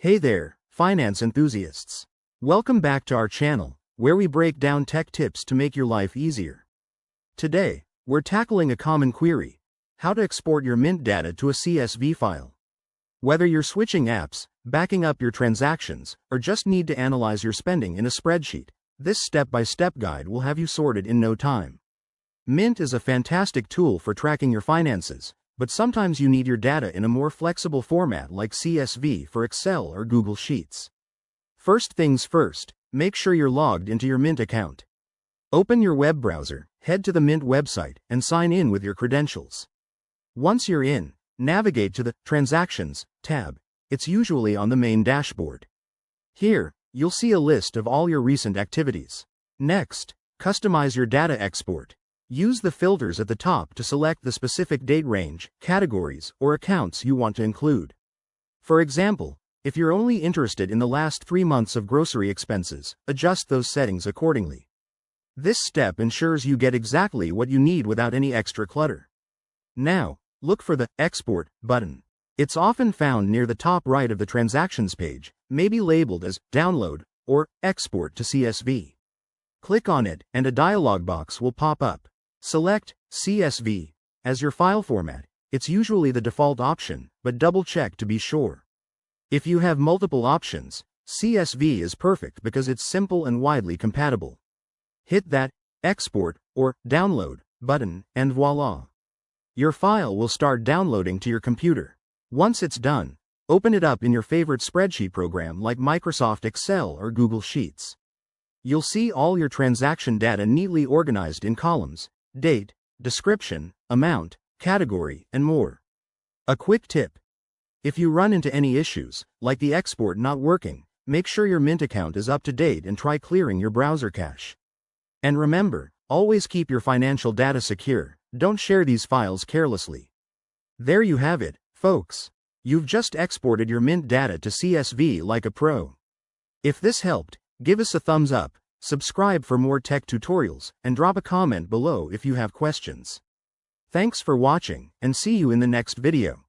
Hey there, finance enthusiasts. Welcome back to our channel, where we break down tech tips to make your life easier. Today, we're tackling a common query: how to export your Mint data to a CSV file. Whether you're switching apps, backing up your transactions, or just need to analyze your spending in a spreadsheet, this step-by-step guide will have you sorted in no time. Mint is a fantastic tool for tracking your finances, but sometimes you need your data in a more flexible format like CSV for Excel or Google Sheets. First things first, make sure you're logged into your Mint account. Open your web browser, head to the Mint website, and sign in with your credentials. Once you're in, navigate to the Transactions tab. It's usually on the main dashboard. Here, you'll see a list of all your recent activities. Next, customize your data export. Use the filters at the top to select the specific date range, categories, or accounts you want to include. For example, if you're only interested in the last 3 months of grocery expenses, adjust those settings accordingly. This step ensures you get exactly what you need without any extra clutter. Now, look for the Export button. It's often found near the top right of the Transactions page, maybe labeled as Download or Export to CSV. Click on it, and a dialog box will pop up. Select CSV as your file format. It's usually the default option, but double-check to be sure. If you have multiple options, CSV is perfect because it's simple and widely compatible. Hit that Export or Download button, and voila! Your file will start downloading to your computer. Once it's done, open it up in your favorite spreadsheet program like Microsoft Excel or Google Sheets. You'll see all your transaction data neatly organized in columns: date, description, amount, category, and more. A quick tip: if you run into any issues, like the export not working, make sure your Mint account is up to date and try clearing your browser cache. And remember, always keep your financial data secure. Don't share these files carelessly. There you have it, folks. You've just exported your Mint data to CSV like a pro. If this helped, give us a thumbs up, subscribe for more tech tutorials, and drop a comment below if you have questions. Thanks for watching, and see you in the next video.